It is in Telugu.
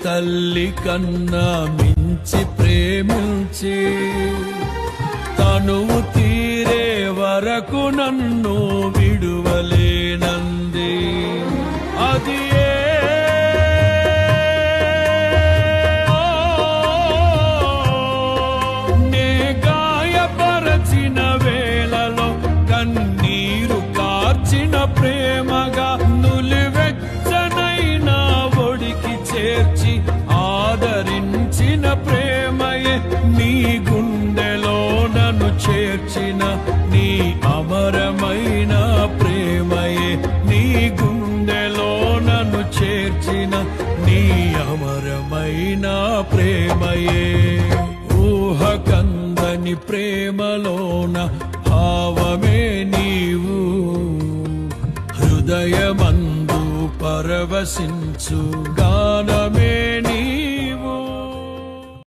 తల్లి కన్నా మించి ప్రేమించి తనువు తీరే వరకు నన్ను విడువలేనంది. అది నే గాయపరచిన వేళలో కన్నీరు కార్చిన ప్రేమగా నులివెచ్చనైన ఒడికి చేర్చి ఆదరించిన ప్రేమయే నీ గుండెలో నన్ను చేర్చిన నీ అమరమైన ప్రేమయే నీ గుండెలో నన్ను చేర్చిన నీ అమరమైన ప్రేమయే. ఊహకందని ప్రేమలోన భావమే నీవు హృదయమందు పరవశించు గానమే